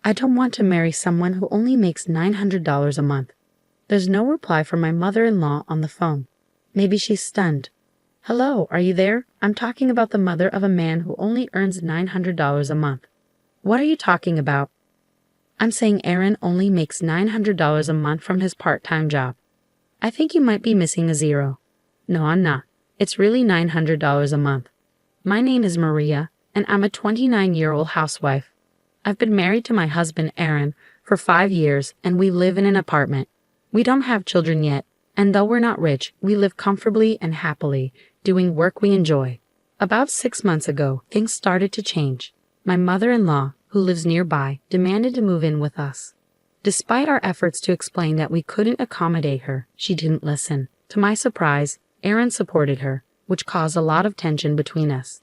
I don't want to marry someone who only makes $900 a month. There's no reply from my mother-in-law on the phone. Maybe she's stunned. Hello, are you there? I'm talking about the mother of a man who only earns $900 a month. What are you talking about? I'm saying Aaron only makes $900 a month from his part-time job. I think you might be missing a zero. No, I'm not. It's really $900 a month. My name is Maria, and I'm a 29-year-old housewife. I've been married to my husband, Aaron, for 5 years, and we live in an apartment. We don't have children yet, and though we're not rich, we live comfortably and happily, doing work we enjoy. About 6 months ago, things started to change. My mother-in-law, who lives nearby, demanded to move in with us. Despite our efforts to explain that we couldn't accommodate her, she didn't listen. To my surprise, Aaron supported her, which caused a lot of tension between us.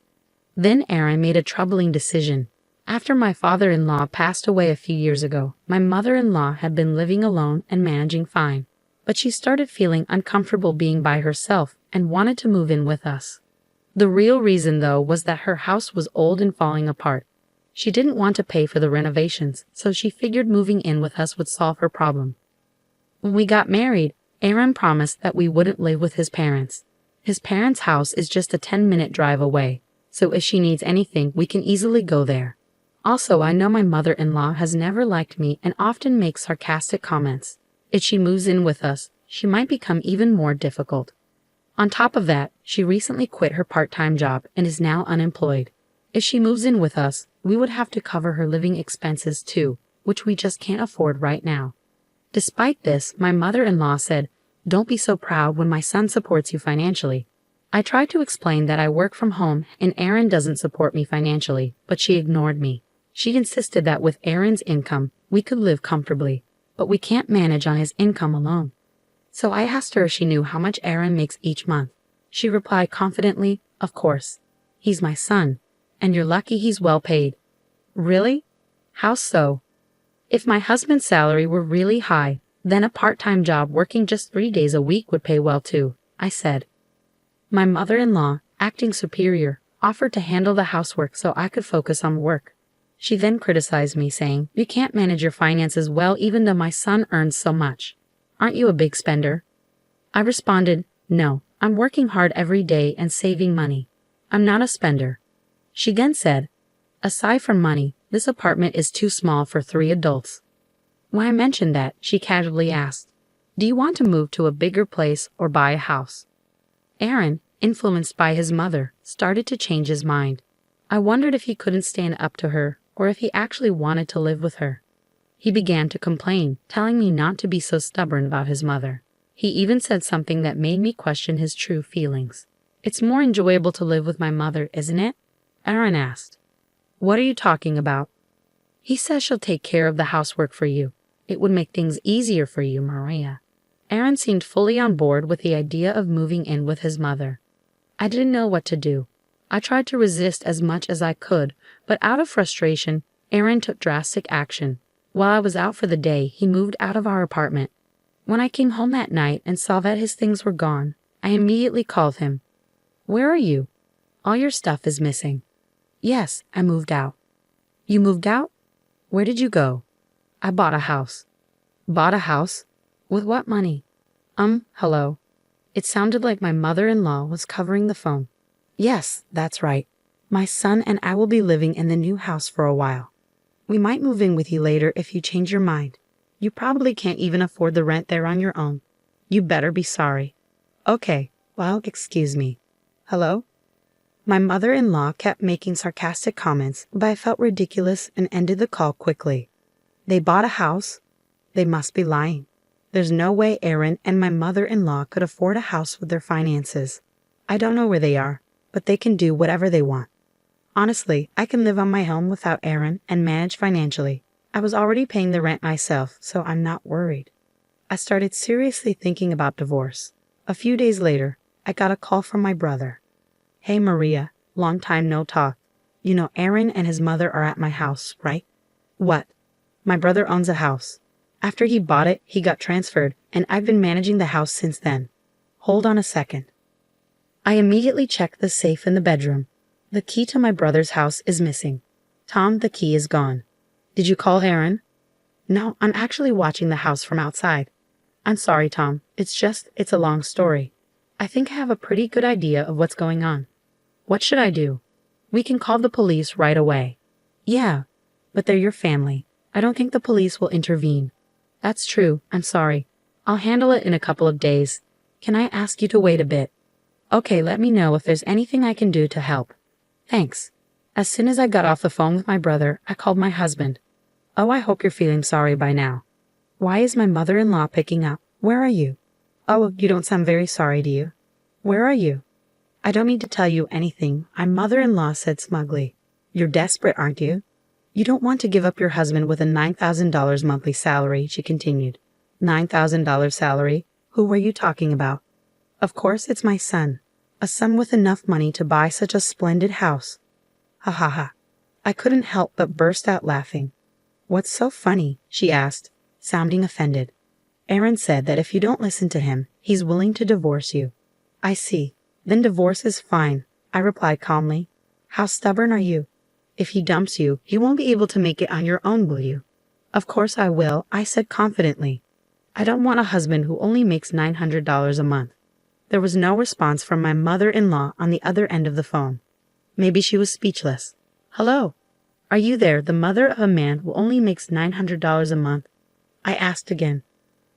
Then Aaron made a troubling decision. After my father-in-law passed away a few years ago, my mother-in-law had been living alone and managing fine. But she started feeling uncomfortable being by herself and wanted to move in with us. The real reason, though, was that her house was old and falling apart. She didn't want to pay for the renovations, so she figured moving in with us would solve her problem. When we got married, Aaron promised that we wouldn't live with his parents. His parents' house is just a 10-minute drive away, so if she needs anything, we can easily go there. Also, I know my mother-in-law has never liked me and often makes sarcastic comments. If she moves in with us, she might become even more difficult. On top of that, she recently quit her part-time job and is now unemployed. If she moves in with us, we would have to cover her living expenses too, which we just can't afford right now. Despite this, my mother-in-law said, "Don't be so proud when my son supports you financially." I tried to explain that I work from home and Aaron doesn't support me financially, but she ignored me. She insisted that with Aaron's income, we could live comfortably, but we can't manage on his income alone. So I asked her if she knew how much Aaron makes each month. She replied confidently, "Of course. He's my son, and you're lucky he's well paid." Really? How so? If my husband's salary were really high, then a part-time job working just 3 days a week would pay well too, I said. My mother-in-law, acting superior, offered to handle the housework so I could focus on work. She then criticized me, saying, "You can't manage your finances well even though my son earns so much. Aren't you a big spender?" I responded, "No, I'm working hard every day and saving money. I'm not a spender." She then said, "Aside from money, this apartment is too small for 3 adults." When I mentioned that, she casually asked, "Do you want to move to a bigger place or buy a house?" Aaron, influenced by his mother, started to change his mind. I wondered if he couldn't stand up to her or if he actually wanted to live with her. He began to complain, telling me not to be so stubborn about his mother. He even said something that made me question his true feelings. "It's more enjoyable to live with my mother, isn't it?" Aaron asked. "What are you talking about?" "He says she'll take care of the housework for you. It would make things easier for you, Maria." Aaron seemed fully on board with the idea of moving in with his mother. I didn't know what to do. I tried to resist as much as I could, but out of frustration, Aaron took drastic action. While I was out for the day, he moved out of our apartment. When I came home that night and saw that his things were gone, I immediately called him. "Where are you? All your stuff is missing." "Yes, I moved out." "You moved out? Where did you go?" "I bought a house." "Bought a house? With what money?" Hello." It sounded like my mother-in-law was covering the phone. "Yes, that's right. My son and I will be living in the new house for a while. We might move in with you later if you change your mind. You probably can't even afford the rent there on your own. You better be sorry." "Okay, well, excuse me. Hello?" My mother-in-law kept making sarcastic comments, but I felt ridiculous and ended the call quickly. They bought a house? They must be lying. There's no way Aaron and my mother-in-law could afford a house with their finances. I don't know where they are, but they can do whatever they want. Honestly, I can live on my own without Aaron and manage financially. I was already paying the rent myself, so I'm not worried. I started seriously thinking about divorce. A few days later, I got a call from my brother. "Hey Maria, long time no talk. You know Aaron and his mother are at my house, right?" "What?" "My brother owns a house. After he bought it, he got transferred, and I've been managing the house since then. Hold on a second." I immediately checked the safe in the bedroom. The key to my brother's house is missing. "Tom, the key is gone." Did you call Aaron? No, I'm actually watching the house from outside. I'm sorry, Tom. It's a long story. I think I have a pretty good idea of what's going on. What should I do? We can call the police right away. Yeah, but they're your family. I don't think the police will intervene. That's true. I'm sorry. I'll handle it in a couple of days. Can I ask you to wait a bit? Okay, let me know if there's anything I can do to help. Thanks. As soon as I got off the phone with my brother, I called my husband. Oh, I hope you're feeling sorry by now. Why is my mother-in-law picking up? Where are you? Oh, you don't sound very sorry, do you? Where are you? I don't mean to tell you anything, my mother-in-law said smugly. You're desperate, aren't you? You don't want to give up your husband with a $9,000 monthly salary, she continued. $9,000 salary? Who were you talking about? Of course it's my son. A son with enough money to buy such a splendid house. Ha ha ha. I couldn't help but burst out laughing. What's so funny? She asked, sounding offended. Aaron said that if you don't listen to him, he's willing to divorce you. I see. Then divorce is fine, I replied calmly. How stubborn are you? If he dumps you, you won't be able to make it on your own, will you? Of course I will, I said confidently. I don't want a husband who only makes $900 a month. There was no response from my mother-in-law on the other end of the phone. Maybe she was speechless. Hello? Are you there, the mother of a man who only makes $900 a month? I asked again.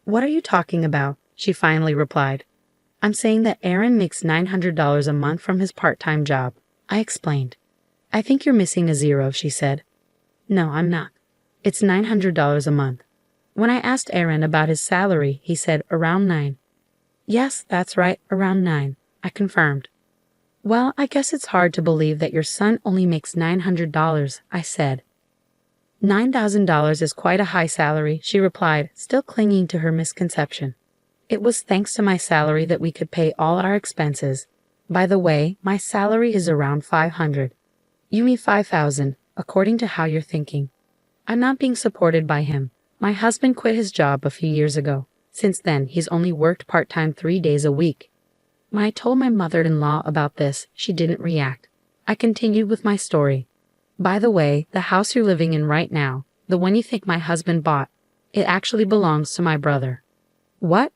What are you talking about? She finally replied. I'm saying that Aaron makes $900 a month from his part-time job. I explained. I think you're missing a zero, she said. No, I'm not. It's $900 a month. When I asked Aaron about his salary, he said around 9. Yes, that's right, around 9, I confirmed. Well, I guess it's hard to believe that your son only makes $900, I said. $9,000 is quite a high salary, she replied, still clinging to her misconception. It was thanks to my salary that we could pay all our expenses. By the way, my salary is around $500. You mean $5,000, according to how you're thinking. I'm not being supported by him. My husband quit his job a few years ago. Since then, he's only worked part-time 3 days a week. When I told my mother-in-law about this, she didn't react. I continued with my story. By the way, the house you're living in right now, the one you think my husband bought, it actually belongs to my brother. What?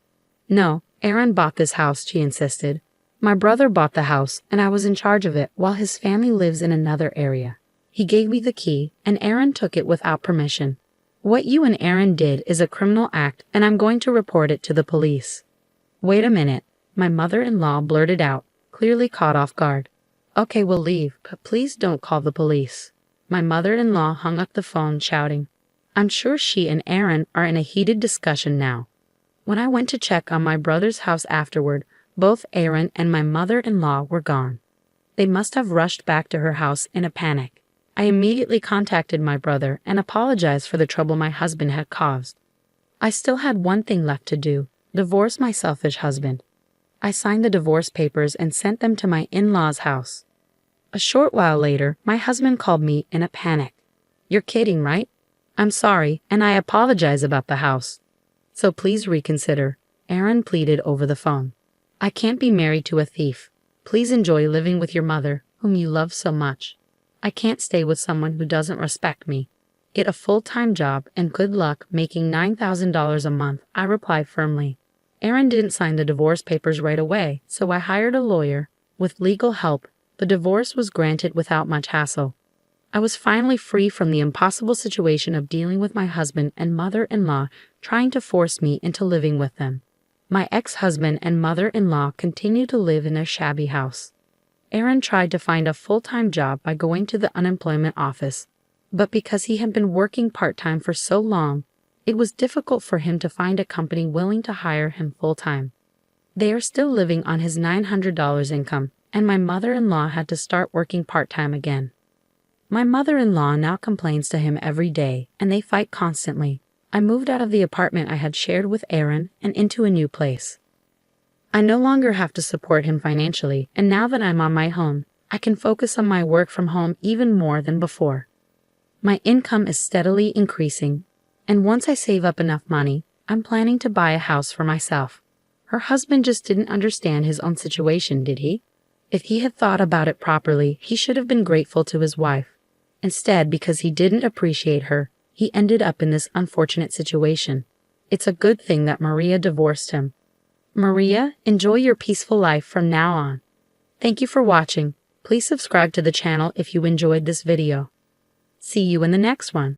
No, Aaron bought this house, she insisted. My brother bought the house, and I was in charge of it while his family lives in another area. He gave me the key, and Aaron took it without permission. What you and Aaron did is a criminal act, and I'm going to report it to the police. Wait a minute, my mother-in-law blurted out, clearly caught off guard. Okay, we'll leave, but please don't call the police. My mother-in-law hung up the phone, shouting. I'm sure she and Aaron are in a heated discussion now. When I went to check on my brother's house afterward, both Aaron and my mother-in-law were gone. They must have rushed back to her house in a panic. I immediately contacted my brother and apologized for the trouble my husband had caused. I still had one thing left to do, divorce my selfish husband. I signed the divorce papers and sent them to my in-laws' house. A short while later, my husband called me in a panic. You're kidding, right? I'm sorry, and I apologize about the house. So please reconsider, Aaron pleaded over the phone. I can't be married to a thief. Please enjoy living with your mother, whom you love so much. I can't stay with someone who doesn't respect me. Get a full-time job and good luck making $9,000 a month, I replied firmly. Aaron didn't sign the divorce papers right away, so I hired a lawyer. With legal help, the divorce was granted without much hassle. I was finally free from the impossible situation of dealing with my husband and mother-in-law trying to force me into living with them. My ex-husband and mother-in-law continued to live in their shabby house. Aaron tried to find a full-time job by going to the unemployment office, but because he had been working part-time for so long, it was difficult for him to find a company willing to hire him full-time. They are still living on his $900 income, and my mother-in-law had to start working part-time again. My mother-in-law now complains to him every day, and they fight constantly. I moved out of the apartment I had shared with Aaron and into a new place. I no longer have to support him financially, and now that I'm on my own, I can focus on my work from home even more than before. My income is steadily increasing, and once I save up enough money, I'm planning to buy a house for myself. Her husband just didn't understand his own situation, did he? If he had thought about it properly, he should have been grateful to his wife. Instead, because he didn't appreciate her, he ended up in this unfortunate situation. It's a good thing that Maria divorced him. Maria, enjoy your peaceful life from now on. Thank you for watching. Please subscribe to the channel if you enjoyed this video. See you in the next one.